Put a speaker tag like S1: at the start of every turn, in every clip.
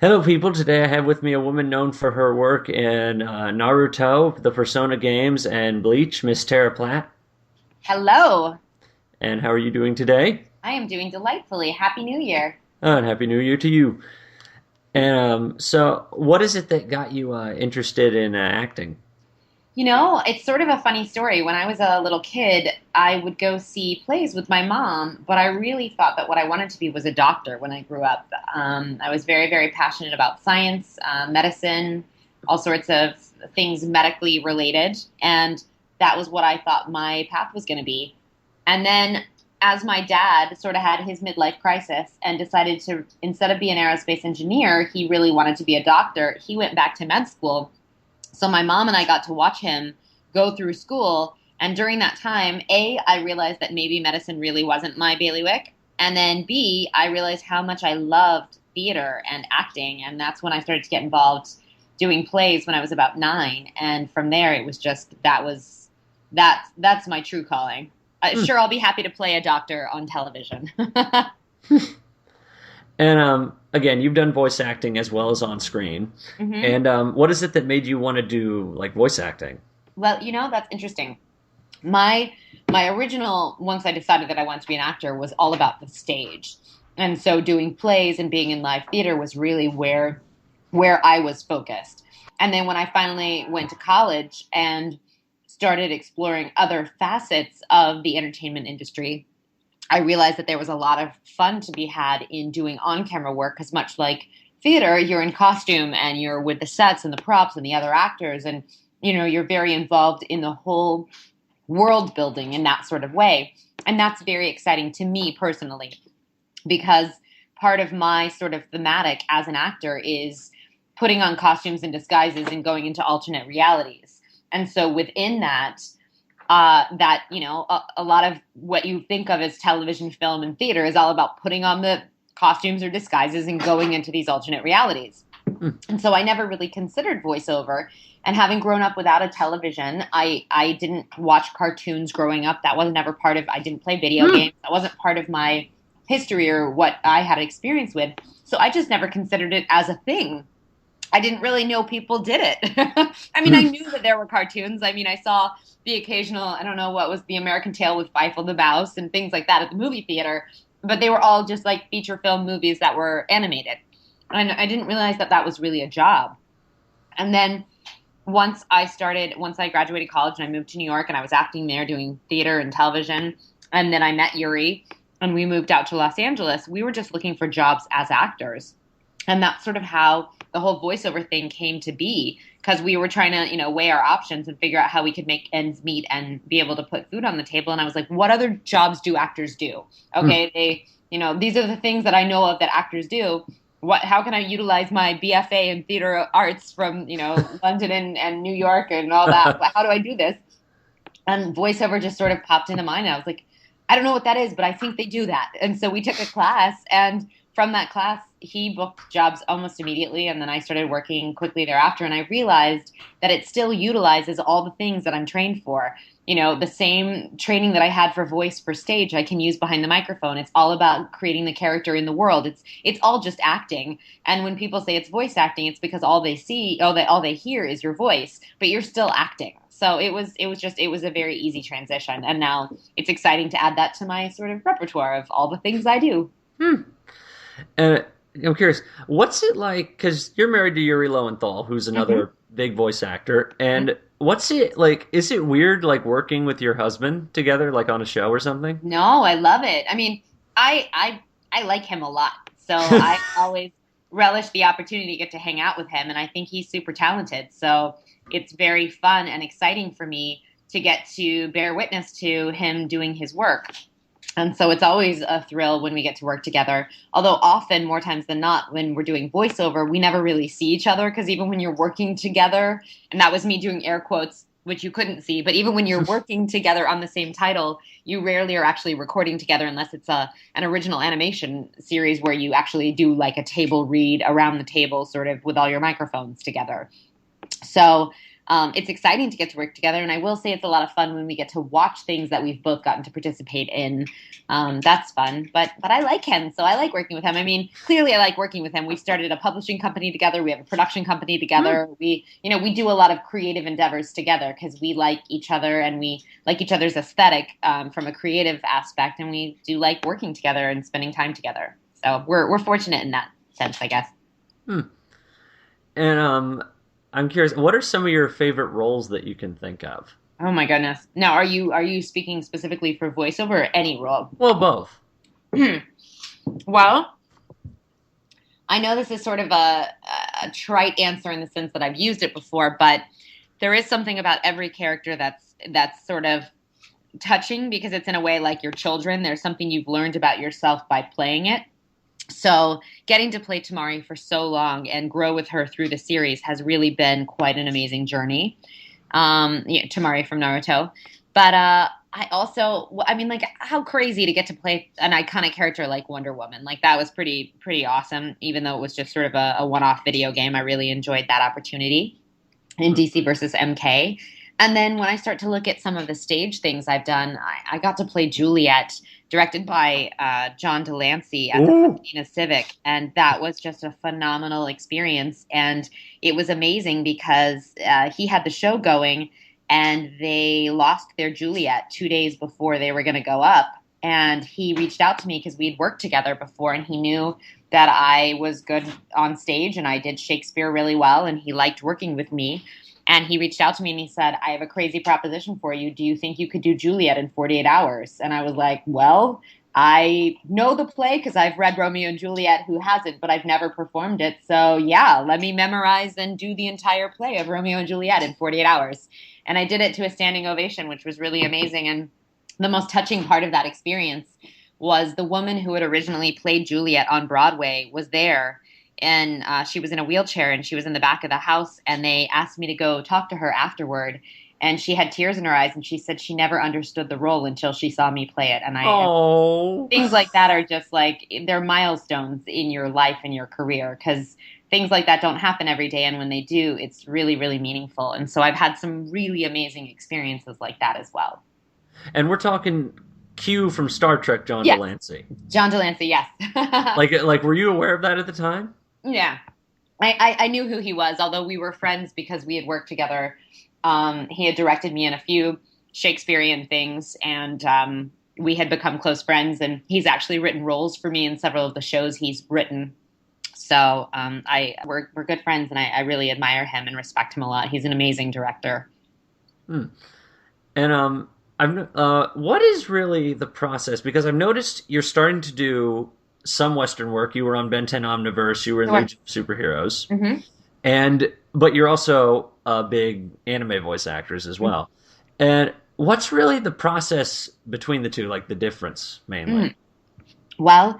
S1: Hello, people. Today I have with me a woman known for her work in Naruto, the Persona games, and Bleach, Miss Tara Platt.
S2: Hello.
S1: And how are you doing today?
S2: I am doing delightfully. Happy New Year.
S1: And Happy New Year to you. And so, what is it that got you interested in acting?
S2: It's sort of a funny story. When I was a little kid, I would go see plays with my mom, but I really thought that what I wanted to be was a doctor when I grew up. I was very, very passionate about science, medicine, all sorts of things medically related. And that was what I thought my path was going to be. And then, as my dad sort of had his midlife crisis and decided to, instead of be an aerospace engineer, he really wanted to be a doctor, he went back to med school. So my mom and I got to watch him go through school. And during that time, A, I realized that maybe medicine really wasn't my bailiwick. And then B, I realized how much I loved theater and acting. And that's when I started to get involved doing plays when I was about 9. And from there, it was just, that's my true calling.
S1: Hmm.
S2: Sure, I'll be happy to play a doctor on television.
S1: And again, you've done voice acting as well as on screen.
S2: hmm
S1: And what is it that made you want to do like voice acting?
S2: Well, that's interesting. My my original, once I decided that I wanted to be an actor, was all about the stage. And so doing plays and being in live theater was really where I was focused. And then when I finally went to college and started exploring other facets of the entertainment industry, I realized that there was a lot of fun to be had in doing on-camera work because much like theater, you're in costume and you're with the sets and the props and the other actors, and you're very involved in the whole world building in that sort of way. And that's very exciting to me personally because part of my sort of thematic as an actor is putting on costumes and disguises and going into alternate realities. And so within that, a lot of what you think of as television, film, and theater is all about putting on the costumes or disguises and going into these alternate realities.
S1: Hmm.
S2: And so I never really considered voiceover. And having grown up without a television, I didn't watch cartoons growing up. That was never part of, I didn't play video
S1: Hmm.
S2: games. That wasn't part of my history or what I had experience with. So I just never considered it as a thing. I didn't really know people did it. I mean, I
S1: Hmm.
S2: knew that there were cartoons. I mean, I saw the occasional, I don't know what was the American Tail with Feifel the Mouse and things like that at the movie theater, but they were all just like feature film movies that were animated. And I didn't realize that that was really a job. And then once I graduated college and I moved to New York and I was acting there doing theater and television, and then I met Yuri and we moved out to Los Angeles, we were just looking for jobs as actors. And that's sort of how the whole voiceover thing came to be because we were trying to, weigh our options and figure out how we could make ends meet and be able to put food on the table. And I was like, what other jobs do actors do?
S1: Hmm.
S2: Okay, these are the things that I know of that actors do. How can I utilize my BFA in theater arts from, London and New York and all that? How do I do this? And voiceover just sort of popped into mind. And I was like, I don't know what that is, but I think they do that. And so we took a class, and from that class, he booked jobs almost immediately. And then I started working quickly thereafter. And I realized that it still utilizes all the things that I'm trained for. The same training that I had for voice for stage, I can use behind the microphone. It's all about creating the character in the world. It's all just acting. And when people say it's voice acting, it's because all they hear is your voice, but you're still acting. So it was a very easy transition, and now it's exciting to add that to my sort of repertoire of all the things I do.
S1: Hmm. And I'm curious, what's it like? Because you're married to Yuri Lowenthal, who's
S2: hmm
S1: another big voice actor. And what's it like? Is it weird, like working with your husband together, like on a show or something?
S2: No, I love it. I mean, I like him a lot, so I always relish the opportunity to get to hang out with him, and I think he's super talented. So it's very fun and exciting for me to get to bear witness to him doing his work. And so it's always a thrill when we get to work together. Although often, more times than not, when we're doing voiceover, we never really see each other because even when you're working together, and that was me doing air quotes, which you couldn't see, but even when you're working together on the same title, you rarely are actually recording together unless it's an original animation series where you actually do like a table read around the table, sort of with all your microphones together. So It's exciting to get to work together, and I will say it's a lot of fun when we get to watch things that we've both gotten to participate in. That's fun, but I like him, so I like working with him. I mean, clearly I like working with him. We started a publishing company together. We have a production company
S1: Hmm.
S2: together. We do a lot of creative endeavors together because we like each other and we like each other's aesthetic from a creative aspect, and we do like working together and spending time together. So we're fortunate in that sense, I guess.
S1: Hmm. And I'm curious, what are some of your favorite roles that you can think of?
S2: Oh my goodness. Now, are you speaking specifically for voiceover or any role?
S1: Well, both.
S2: Well, I know this is sort of a trite answer in the sense that I've used it before, but there is something about every character that's sort of touching because it's in a way like your children. There's something you've learned about yourself by playing it. So getting to play Temari for so long and grow with her through the series has really been quite an amazing journey. Temari from Naruto. But I also, I mean, like, how crazy to get to play an iconic character like Wonder Woman. Like, that was pretty awesome. Even though it was just sort of a one-off video game, I really enjoyed that opportunity in
S1: Hmm.
S2: DC versus MK. And then when I start to look at some of the stage things I've done, I got to play Juliet, directed by John Delancey at the
S1: Ooh.
S2: Pasadena Civic, and that was just a phenomenal experience. And it was amazing because he had the show going, and they lost their Juliet 2 days before they were going to go up. And he reached out to me because we'd worked together before, and he knew that I was good on stage and I did Shakespeare really well, and he liked working with me. And he reached out to me and he said, I have a crazy proposition for you. Do you think you could do Juliet in 48 hours? And I was like, well, I know the play because I've read Romeo and Juliet. Who hasn't? But I've never performed it. So, yeah, let me memorize and do the entire play of Romeo and Juliet in 48 hours. And I did it to a standing ovation, which was really amazing. And the most touching part of that experience was the woman who had originally played Juliet on Broadway was there, and she was in a wheelchair and she was in the back of the house, and they asked me to go talk to her afterward, and she had tears in her eyes and she said she never understood the role until she saw me play it. And I
S1: Oh.
S2: things like that are just like they're milestones in your life and your career because things like that don't happen every day, and when they do, it's really really meaningful. And so I've had some really amazing experiences like that as well.
S1: And we're talking Q from Star Trek, John
S2: Yes,
S1: Delancey.
S2: John Delancey, yes.
S1: Like, were you aware of that at the time?
S2: Yeah, I knew who he was, although we were friends because we had worked together. He had directed me in a few Shakespearean things, and we had become close friends. And he's actually written roles for me in several of the shows he's written. So we're good friends, and I really admire him and respect him a lot. He's an amazing director.
S1: Hmm. And what is really the process? Because I've noticed you're starting to do some Western work. You were on Ben 10 Omniverse. You were in
S2: Sure.
S1: Legion of Superheroes,
S2: Hmm.
S1: and but you're also a big anime voice actress as well. And what's really the process between the two? Like the difference mainly.
S2: Mm. Well,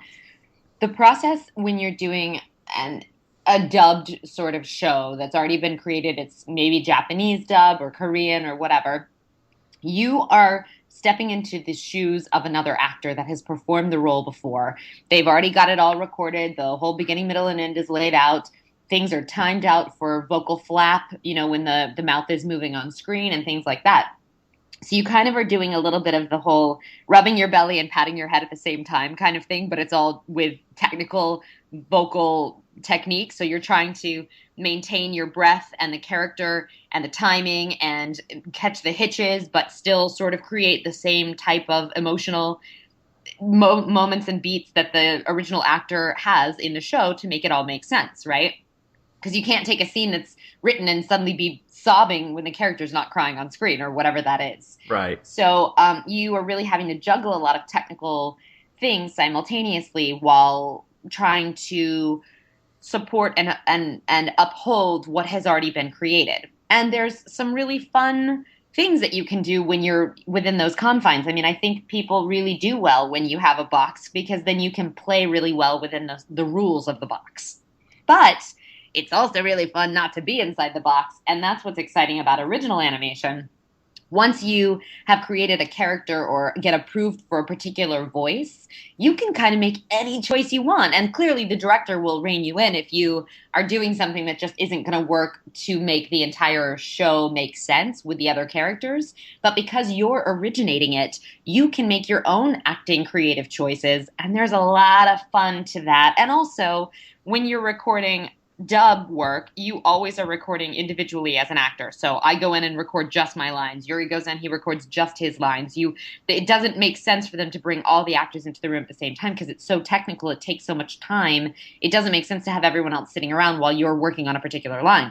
S2: the process when you're doing an a dubbed sort of show that's already been created, it's maybe Japanese dub or Korean or whatever, you are stepping into the shoes of another actor that has performed the role before. They've already got it all recorded. The whole beginning, middle, and end is laid out. Things are timed out for vocal flap, when the mouth is moving on screen and things like that. So you kind of are doing a little bit of the whole rubbing your belly and patting your head at the same time kind of thing, but it's all with technical vocal technique. So you're trying to maintain your breath and the character and the timing and catch the hitches, but still sort of create the same type of emotional moments and beats that the original actor has in the show to make it all make sense, right? Because you can't take a scene that's written and suddenly be sobbing when the character's not crying on screen or whatever that is.
S1: Right.
S2: So you are really having to juggle a lot of technical things simultaneously while trying to support and uphold what has already been created. And there's some really fun things that you can do when you're within those confines. I mean, I think people really do well when you have a box because then you can play really well within the rules of the box. But it's also really fun not to be inside the box, and that's what's exciting about original animation Once you have created a character or get approved for a particular voice, you can kind of make any choice you want. And clearly, the director will rein you in if you are doing something that just isn't going to work to make the entire show make sense with the other characters. But because you're originating it, you can make your own acting creative choices. And there's a lot of fun to that. And also, when you're recording dub work, you always are recording individually as an actor. So I go in and record just my lines. Yuri goes in, he records just his lines. It doesn't make sense for them to bring all the actors into the room at the same time because it's so technical, it takes so much time. It doesn't make sense to have everyone else sitting around while you're working on a particular line.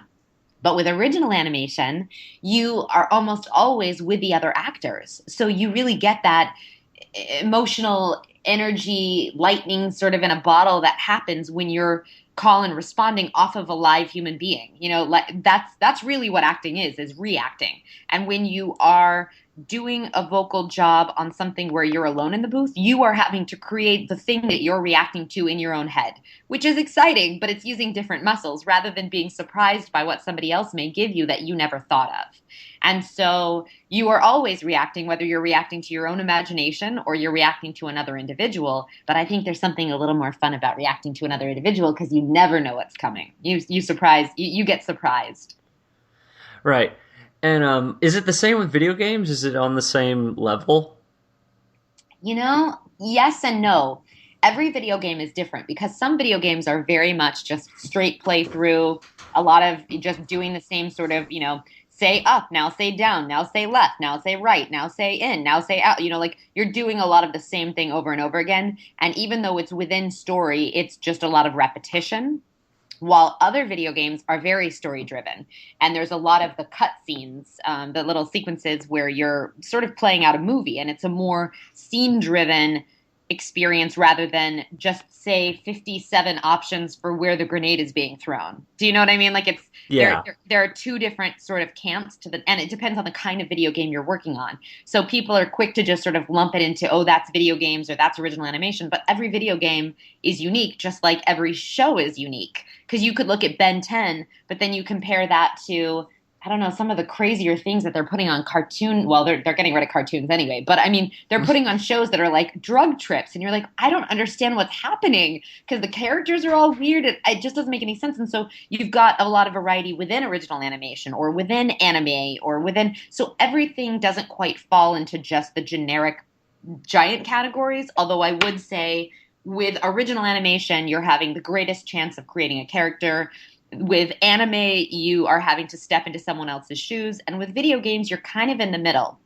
S2: But with original animation, you are almost always with the other actors. So you really get that emotional energy lightning sort of in a bottle that happens when you're call and responding off of a live human being. Like that's really what acting is reacting. And when you are doing a vocal job on something where you're alone in the booth, you are having to create the thing that you're reacting to in your own head, which is exciting, but it's using different muscles rather than being surprised by what somebody else may give you that you never thought of. And so you are always reacting, whether you're reacting to your own imagination or you're reacting to another individual. But I think there's something a little more fun about reacting to another individual because you never know what's coming. You get surprised.
S1: Right. And is it the same with video games? Is it on the same level?
S2: Yes and no. Every video game is different because some video games are very much just straight play through, a lot of just doing the same sort of, say up, now say down, now say left, now say right, now say in, now say out. Like you're doing a lot of the same thing over and over again. And even though it's within story, it's just a lot of repetition. While other video games are very story driven, and there's a lot of the cut scenes, the little sequences where you're sort of playing out a movie, and it's a more scene driven experience rather than just say 57 options for where the grenade is being thrown. Do you know what I mean? Like it's
S1: Yeah.
S2: there are two different sort of camps and it depends on the kind of video game you're working on. So people are quick to just sort of lump it into, oh, that's video games or that's original animation, but every video game is unique, just like every show is unique. Because you could look at Ben 10, but then you compare that to, I don't know, some of the crazier things that they're putting on cartoon. Well, they're getting rid of cartoons anyway, but I mean, they're putting on shows that are like drug trips, and you're like, I don't understand what's happening because the characters are all weird. It just doesn't make any sense. And so you've got a lot of variety within original animation or within anime or within. So everything doesn't quite fall into just the generic giant categories. Although I would say with original animation, you're having the greatest chance of creating a character. With anime, you are having to step into someone else's shoes. And with video games, you're kind of in the middle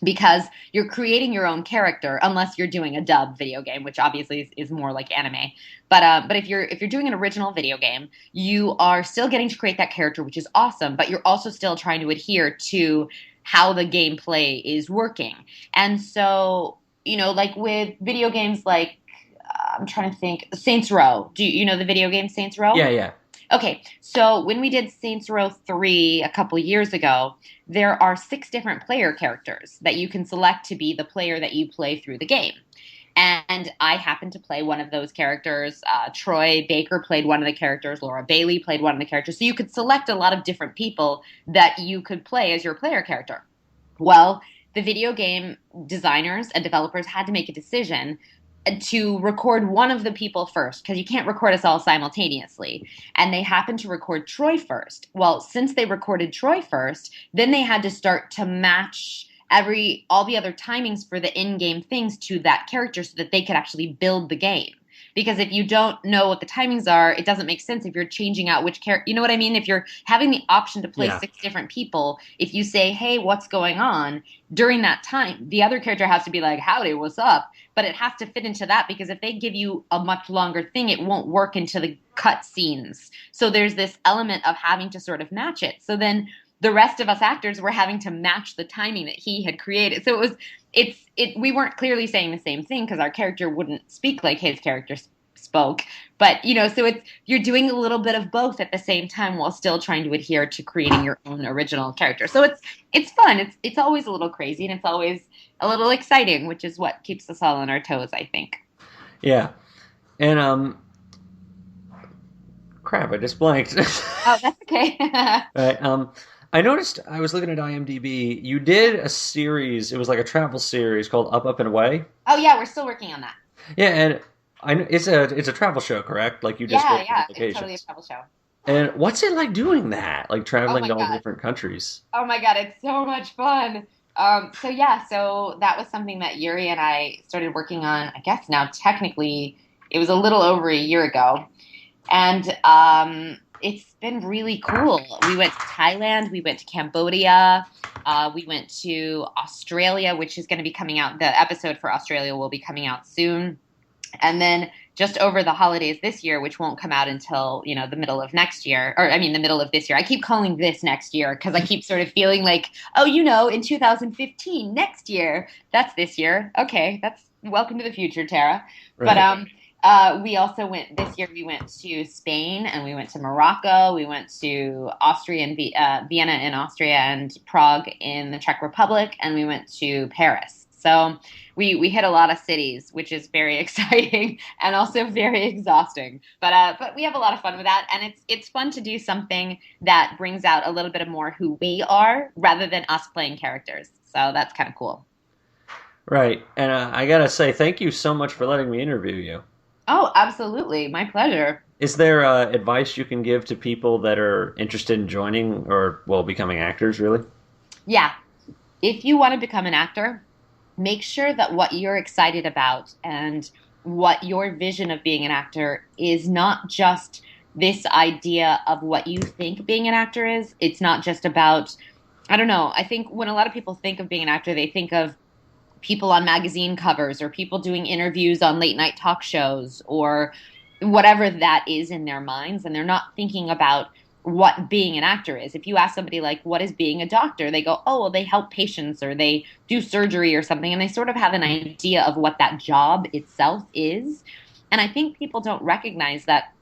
S2: because you're creating your own character, unless you're doing a dub video game, which obviously is more like anime. But if you're doing an original video game, you are still getting to create that character, which is awesome. But you're also still trying to adhere to how the gameplay is working. And so, like with video games, like I'm trying to think, Saints Row. Do you know the video game Saints Row?
S1: Yeah, yeah.
S2: Okay, so when we did Saints Row 3 a couple years ago, there are 6 different player characters that you can select to be the player that you play through the game. And I happened to play one of those characters. Troy Baker played one of the characters. Laura Bailey played one of the characters. So you could select a lot of different people that you could play as your player character. Well, the video game designers and developers had to make a decision to record one of the people first because you can't record us all simultaneously. And they happened to record Troy first. Well, since they recorded Troy first, then they had to start to match all the other timings for the in-game things to that character so that they could actually build the game. Because if you don't know what the timings are, it doesn't make sense if you're changing out which character. You know what I mean? If you're having the option to play
S1: Yeah.
S2: 6 different people, if you say, hey, what's going on during that time, the other character has to be like, howdy, what's up? But it has to fit into that because if they give you a much longer thing, it won't work into the cut scenes. So there's this element of having to sort of match it. So then the rest of us actors were having to match the timing that he had created. So we weren't clearly saying the same thing because our character wouldn't speak like his character spoke. But so you're doing a little bit of both at the same time while still trying to adhere to creating your own original character. So it's fun. It's always a little crazy and it's always a little exciting, which is what keeps us all on our toes, I think.
S1: Yeah. And crap, I just blanked.
S2: Oh, that's okay.
S1: Right. I noticed I was looking at IMDb. You did a series. It was like a travel series called Up, Up and Away.
S2: Oh yeah, we're still working on that.
S1: Yeah, and it's a travel show, correct? Like you just go
S2: Yeah,
S1: to
S2: yeah,
S1: different
S2: it's totally a
S1: locations.
S2: travel show.
S1: And what's it like doing that? Like
S2: Oh
S1: traveling
S2: my
S1: to all the
S2: God.
S1: different countries.
S2: Oh my God, it's so much fun. So yeah, so that was something that Yuri and I started working on, I guess now technically it was a little over a year ago. And it's been really cool. We went to Thailand, we went to Cambodia, we went to Australia, which is going to be coming out. The episode for Australia will be coming out soon. And then just over the holidays this year, which won't come out until, the middle of next year, or I mean, the middle of this year. I keep calling this next year because I keep sort of feeling like, oh, in 2015, next year, that's this year. Okay, that's welcome to the future, Tara. But
S1: Right.
S2: we also went this year. We went to Spain and we went to Morocco. We went to Austria and Vienna in Austria and Prague in the Czech Republic, and we went to Paris. So we hit a lot of cities, which is very exciting and also very exhausting. But we have a lot of fun with that, and it's fun to do something that brings out a little bit of more who we are rather than us playing characters. So that's kind of cool.
S1: Right. And I gotta say, thank you so much for letting me interview you.
S2: Oh, absolutely, my pleasure.
S1: Is there advice you can give to people that are interested in joining or, well, becoming actors, really?
S2: Yeah, if you want to become an actor, make sure that what you're excited about and what your vision of being an actor is not just this idea of what you think being an actor is. It's not just about, I don't know. I think when a lot of people think of being an actor, they think of people on magazine covers or people doing interviews on late night talk shows or whatever that is in their minds. And they're not thinking about what being an actor is. If you ask somebody like, what is being a doctor? They go, oh, well, they help patients or they do surgery or something. And they sort of have an idea of what that job itself is. And I think people don't recognize that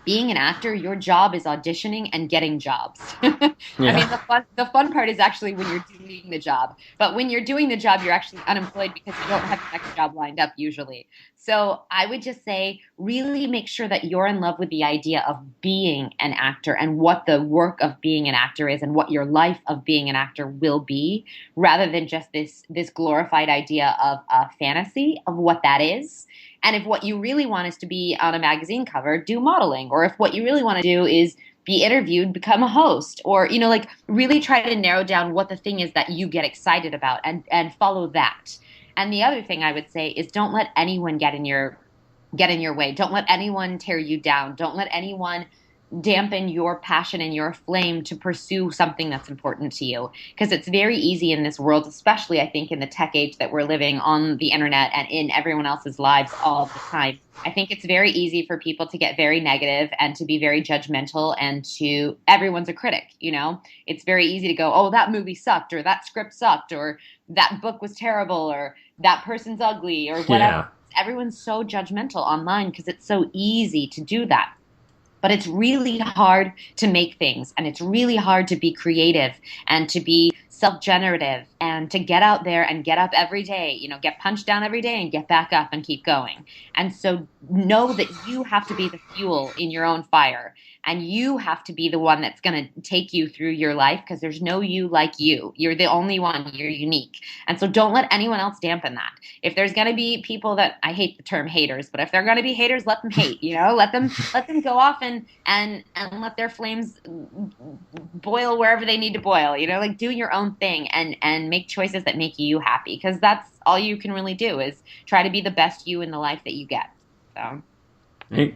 S2: being an actor, your job is auditioning and getting jobs. I mean,
S1: Yeah.
S2: the fun part is actually when you're doing the job. But when you're doing the job, you're actually unemployed because you don't have your next job lined up usually. So I would just say really make sure that you're in love with the idea of being an actor and what the work of being an actor is and what your life of being an actor will be, rather than just this glorified idea of a fantasy of what that is. And if what you really want is to be on a magazine cover, do modeling. Or if what you really want to do is be interviewed, become a host. Or, like really try to narrow down what the thing is that you get excited about and follow that. And the other thing I would say is don't let anyone get in your way. Don't let anyone tear you down. Don't let anyone dampen your passion and your flame to pursue something that's important to you. Because it's very easy in this world, especially I think in the tech age that we're living on the internet and in everyone else's lives all the time. I think it's very easy for people to get very negative and to be very judgmental and to everyone's a critic. It's very easy to go, oh, that movie sucked or that script sucked or that book was terrible or that person's ugly or whatever.
S1: Yeah.
S2: Everyone's so judgmental online because it's so easy to do that. But it's really hard to make things and it's really hard to be creative and to be self-generative and to get out there and get up every day, get punched down every day and get back up and keep going. And so know that you have to be the fuel in your own fire and you have to be the one that's going to take you through your life because there's no you like you. You're the only one, you're unique. And so don't let anyone else dampen that. If there's going to be people that I hate the term haters, but if they're going to be haters, let them hate, let them go off and let their flames boil wherever they need to boil, like do your own thing and make choices that make you happy because that's all you can really do is try to be the best you in the life that you get. So
S1: Hey,